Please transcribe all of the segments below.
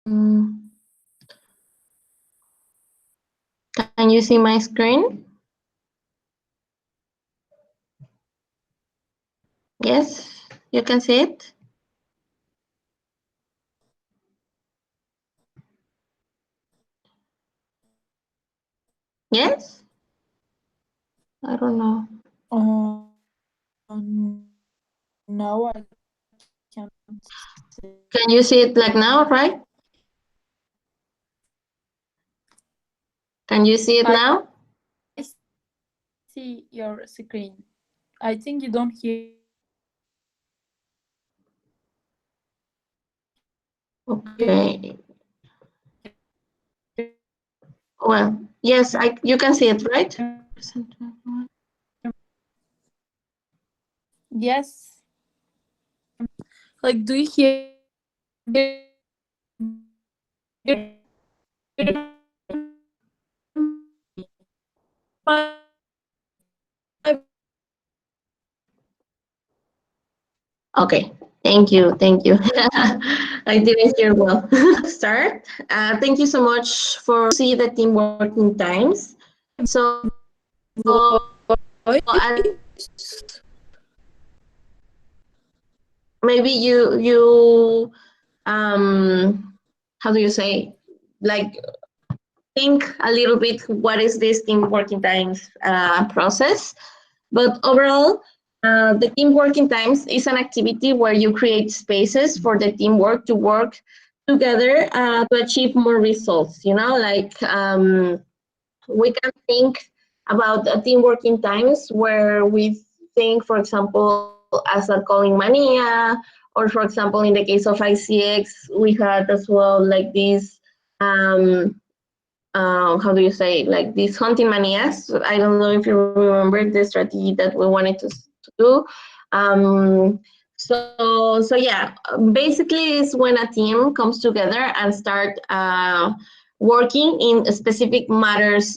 Can you see my screen? Yes, you can see it. Yes? I don't know. No, I can't see. Can you see it like now, right? Can you see it now? I see your screen. I think you don't hear. Okay. Well, yes, you can see it, right? Yes. Like, do you hear? Okay, thank you, thank you. I didn't hear well. Start. Thank you so much for see the team working times. So maybe you how do you say, like, think a little bit what is this team working times process. But overall, the team working times is an activity where you create spaces for the teamwork to work together to achieve more results. You know, like we can think about a team working times where we think, for example, as a calling mania, or for example, in the case of ICX, we had as well like these how do you say, like these hunting manias. I don't know if you remember the strategy that we wanted to do. So yeah, basically is when a team comes together and start working in specific matters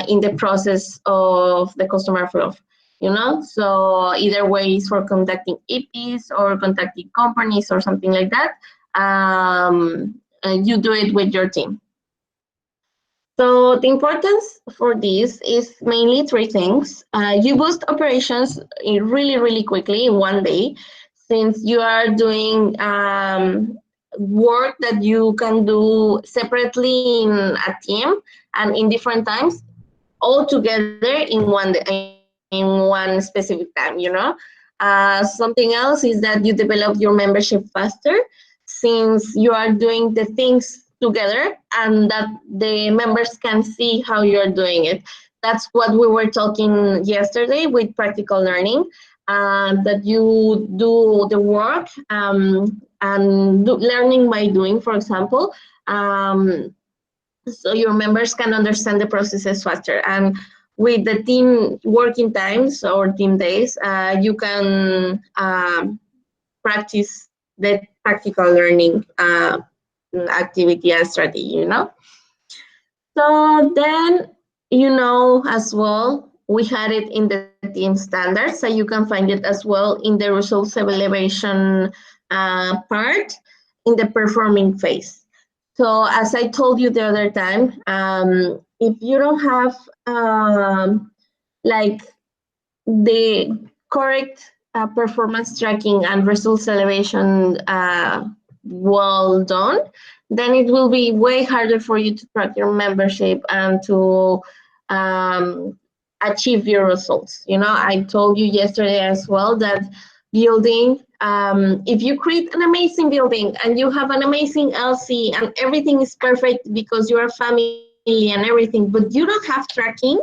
in the process of the customer flow. You know, so either ways for contacting EPs or contacting companies or something like that. You do it with your team. So the importance for this is mainly three things. You boost operations really, really quickly in one day, since you are doing work that you can do separately in a team and in different times, all together in one specific time. You know. Something else is that you develop your membership faster, since you are doing the things together and that the members can see how you're doing it. That's what we were talking yesterday with practical learning, that you do the work and learning by doing, for example. So your members can understand the processes faster. And with the team working times or team days, you can practice the practical learning activity and strategy, you know. So then, you know, as well, we had it in the team standards, so you can find it as well in the results evaluation part in the performing phase. So as I told you the other time, if you don't have like the correct performance tracking and results elevation well done, then it will be way harder for you to track your membership and to um, achieve your results. You know, I told you yesterday as well that building, if you create an amazing building and you have an amazing LC and everything is perfect because you are family and everything, but you don't have tracking,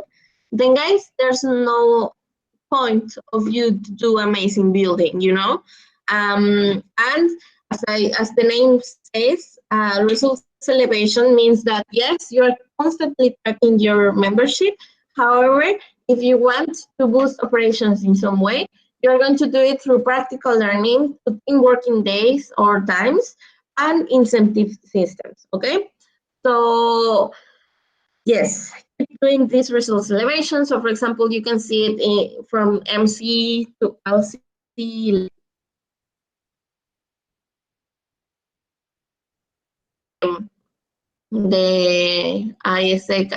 then guys, there's no point of you to do amazing building, you know. And as the name says, results elevation means that yes, you're constantly tracking your membership. However, if you want to boost operations in some way, you're going to do it through practical learning, in working days or times, and incentive systems. Okay, so yes, keep doing these results elevation. So, for example, you can see it from MC to LC. the ISEC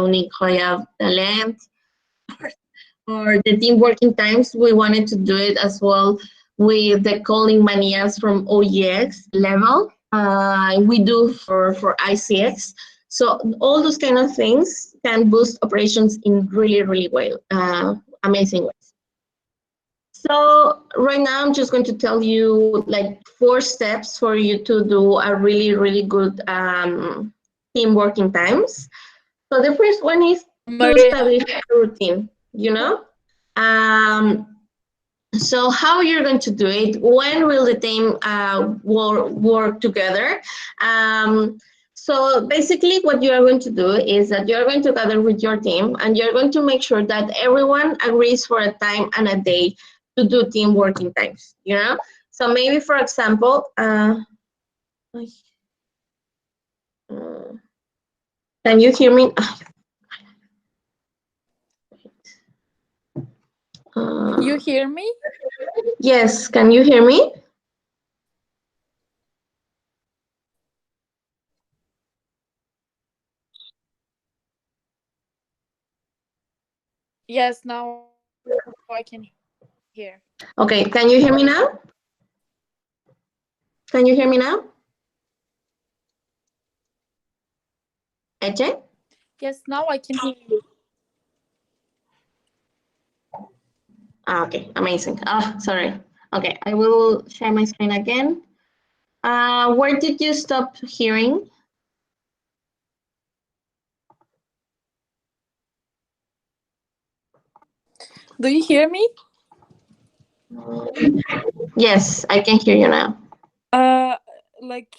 Unique Joya Talent, or the team working times. We wanted to do it as well with the calling manias from OEX level. We do for ICX. So all those kind of things can boost operations in really, really well, amazing ways. So right now I'm just going to tell you like 4 steps for you to do a really, really good team working times. So the first one is to Maria, establish a routine, you know? So how you're going to do it, when will the team work together? So basically what you are going to do is that you're going to gather with your team and you're going to make sure that everyone agrees for a time and a day to do team working times, you know? So maybe, for example, can you hear me? you hear me? Yes, can you hear me? Yes, now I can hear. Okay, can you hear me now? Can you hear me now? Eche? Yes, now I can hear you. Okay, amazing. Sorry. Okay, I will share my screen again. Where did you stop hearing? Do you hear me? Yes, I can hear you now. Like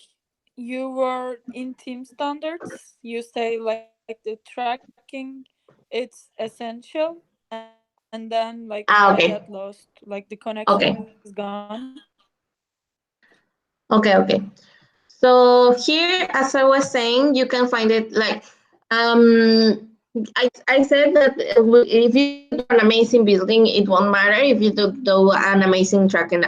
you were in team standards. You say like the tracking, it's essential, and then like I Okay. got lost. Like the connection Okay. is gone. Okay. So here, as I was saying, you can find it like, I said that if you do an amazing building, it won't matter if you do an amazing tracking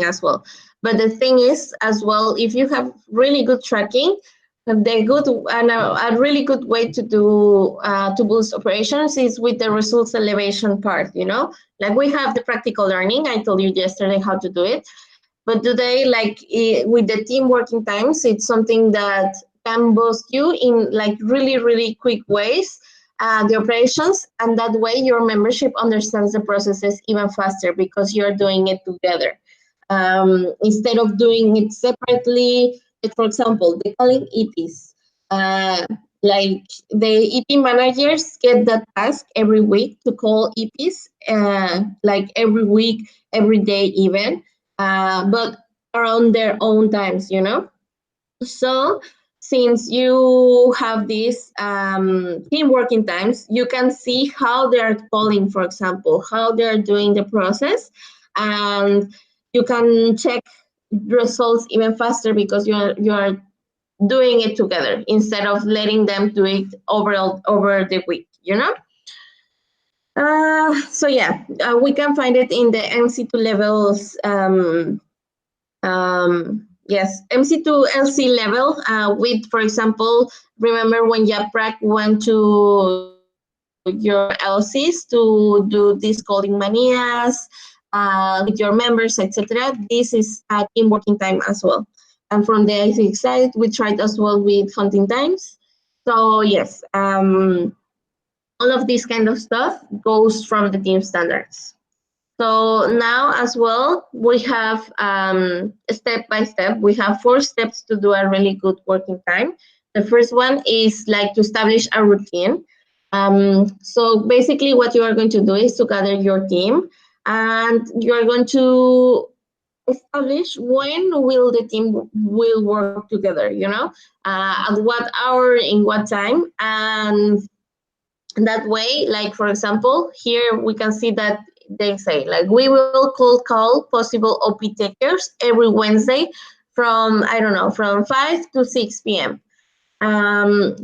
as well. But the thing is, as well, if you have really good tracking, the good and a really good way to boost operations is with the results elevation part. You know, like we have the practical learning. I told you yesterday how to do it. But today, like with the team working times, it's something that can boost you in like really, really quick ways, the operations, and that way your membership understands the processes even faster because you're doing it together. Instead of doing it separately, like for example, they calling EPs. Like the EP managers get the task every week to call EPs, like every week, every day even, but around their own times, you know? So since you have these team working times, you can see how they're calling, for example, how they're doing the process, and you can check results even faster because you are doing it together instead of letting them do it over the week, you know? So yeah, we can find it in the MC2 levels. Yes, MC2 LC level with, for example, remember when Yaprak went to your LCs to do these coding manias with your members, etc. This is a team working time as well. And from the IC side, we tried as well with hunting times. So yes, all of this kind of stuff goes from the team standards. So now as well, we have step by step, we have 4 steps to do a really good working time. The first one is like to establish a routine. So basically what you are going to do is to gather your team and you are going to establish when will the team will work together, you know, at what hour, in what time, and that way, like for example, here we can see that they say like we will cold call possible OP takers every Wednesday from, I don't know, from 5 to 6 p.m.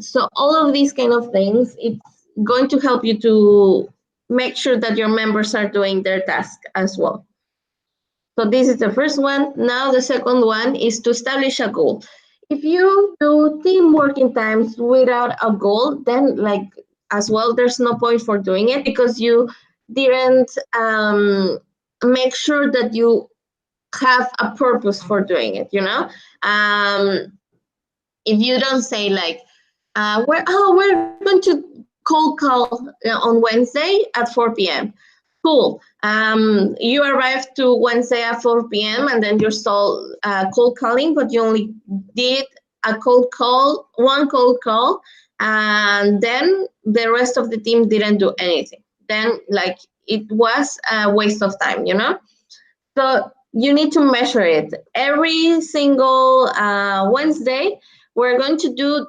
So all of these kind of things, it's going to help you to make sure that your members are doing their task as well. So this is the first one. Now the second one is to establish a goal. if you do team working times without a goal, then like as well, there's no point for doing it because you didn't make sure that you have a purpose for doing it. If you don't say like, we're going to cold call on Wednesday at 4 p.m. Cool. You arrived to Wednesday at 4 p.m. and then you're still cold calling, but you only did one cold call, and then the rest of the team didn't do anything. Then, like, it was a waste of time. So you need to measure it. Every single Wednesday, we're going to do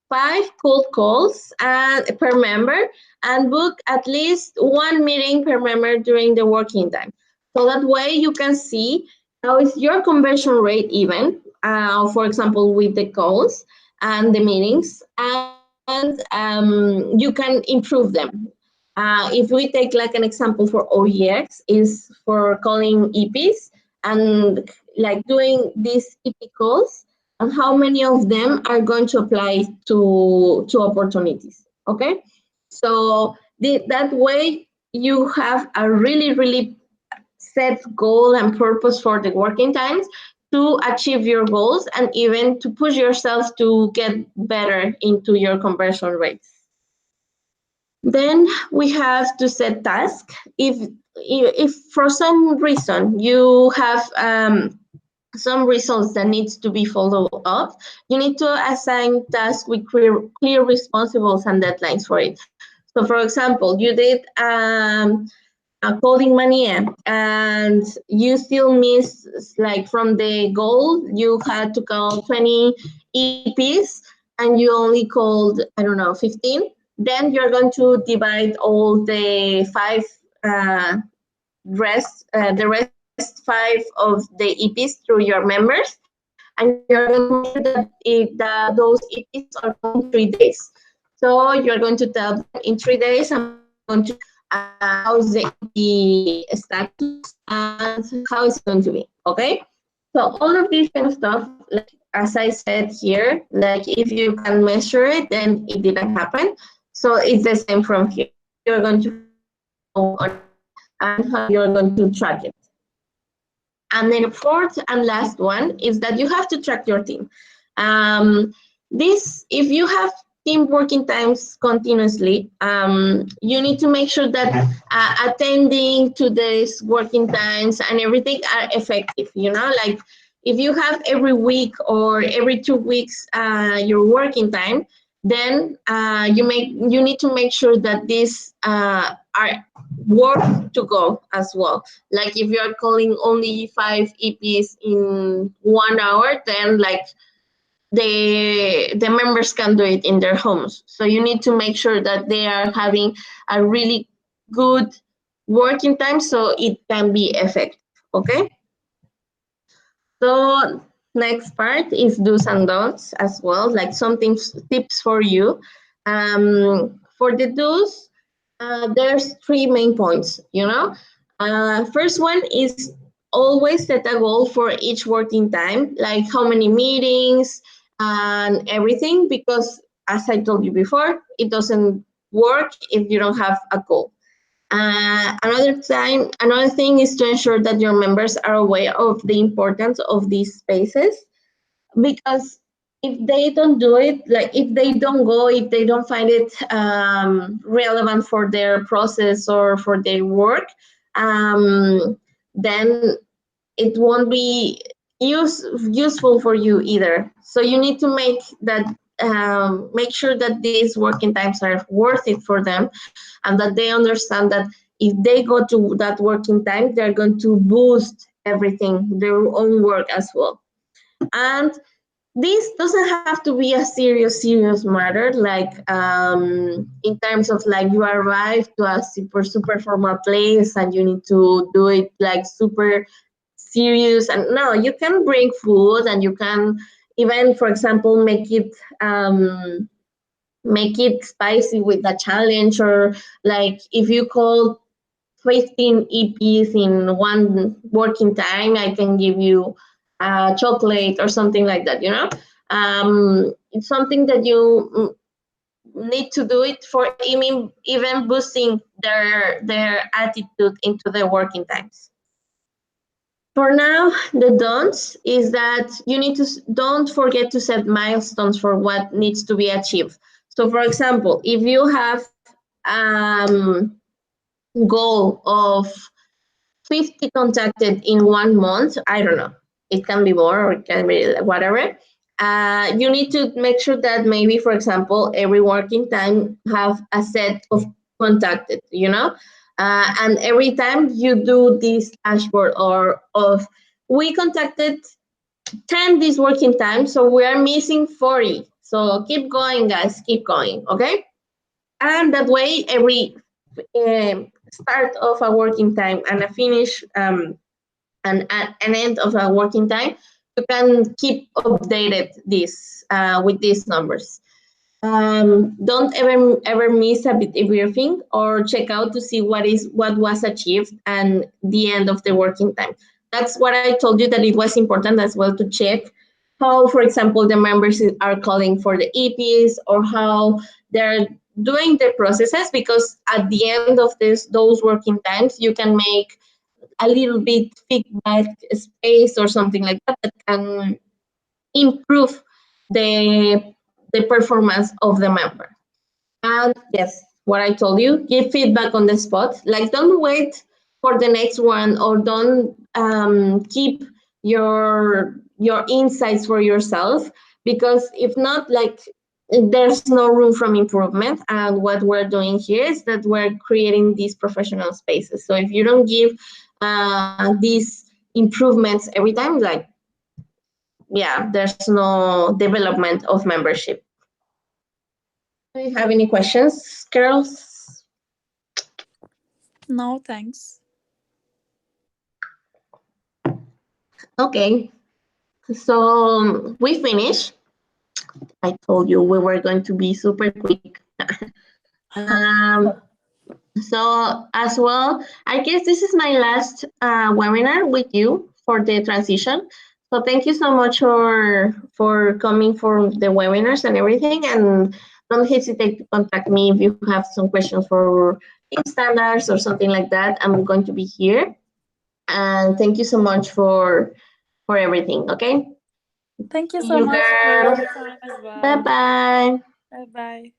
5 cold calls per member and book at least 1 meeting per member during the working time. So that way you can see how is your conversion rate even, for example, with the calls and the meetings, and you can improve them. If we take like an example for OEX is for calling EPs and like doing these EP calls, and how many of them are going to apply to opportunities. Okay, so that way you have a really set goal and purpose for the working times to achieve your goals and even to push yourself to get better into your conversion rates. Then we have to set tasks. If for some reason you have some results that needs to be followed up, you need to assign tasks with clear responsibles and deadlines for it. So for example, you did a coding mania and you still miss, like from the goal, you had to call 20 EPs and you only called, I don't know, 15, then you're going to divide all the rest 5 of the EPs through your members, and you're going to make sure that those EPs are calling 3 days. So you're going to tell them in 3 days, I'm going to how's the EP status and how it's going to be. Okay. So all of this kind of stuff, like as I said here, like if you can measure it, then it didn't happen. So it's the same from here. You're going to go on and how you're going to track it. And then fourth and last one is that you have to track your team. If you have team working times continuously, you need to make sure that attending to these working times and everything are effective. Like if you have every week or every 2 weeks your working time, then you need to make sure that these are worth to go as well. Like if you're calling only 5 EPs in 1 hour, then like the members can do it in their homes. So you need to make sure that they are having a really good working time so it can be effective. Okay. So next part is do's and don'ts as well, like some tips for you. For the do's, there's 3 main points. First one is always set a goal for each working time, like how many meetings and everything, because as I told you before, it doesn't work if you don't have a goal. Another thing is to ensure that your members are aware of the importance of these spaces, because if they don't do it, like if they don't go, if they don't find it relevant for their process or for their work, then it won't be useful for you either. So you need to make sure that these working times are worth it for them, and that they understand that if they go to that working time, they're going to boost everything, their own work as well. And this doesn't have to be a serious matter, like in terms of like you arrive to a super formal place and you need to do it like super serious. And no, you can bring food and you can even, for example, make it spicy with a challenge, or like if you call 15 EPs in one working time, I can give you chocolate or something like that. It's something that you need to do it for even boosting their attitude into the working times. For now, the don'ts is that you need to don't forget to set milestones for what needs to be achieved. So, for example, if you have goal of 50 contacted in 1 month, I don't know, it can be more or it can be whatever. You need to make sure that maybe, for example, every working time have a set of contacted, and every time you do this dashboard or of we contacted 10 this working time, so we are missing 40. So keep going, guys, keep going, okay? And that way, every start of a working time and a finish and an end of a working time, you can keep updated this with these numbers. Don't ever miss a bit everything or check out to see what was achieved and the end of the working time. That's what I told you, that it was important as well to check how, for example, the members are calling for the EPs or how they're doing the processes, because at the end of those working times you can make a little bit feedback space or something like that can improve the performance of the member. And yes, what I told you, give feedback on the spot. Like, don't wait for the next one, or don't keep your insights for yourself, because if not, like, there's no room for improvement. And what we're doing here is that we're creating these professional spaces. So if you don't give these improvements every time, like, yeah, there's no development of membership. Do you have any questions, girls? No, thanks. Okay, so we finished. I told you we were going to be super quick. So as well, I guess this is my last webinar with you for the transition. So thank you so much for coming for the webinars and everything. And don't hesitate to contact me if you have some questions for standards or something like that. I'm going to be here. And thank you so much for everything. Okay. Thank you See so you, much for girl. your time as well. Bye bye. Bye bye.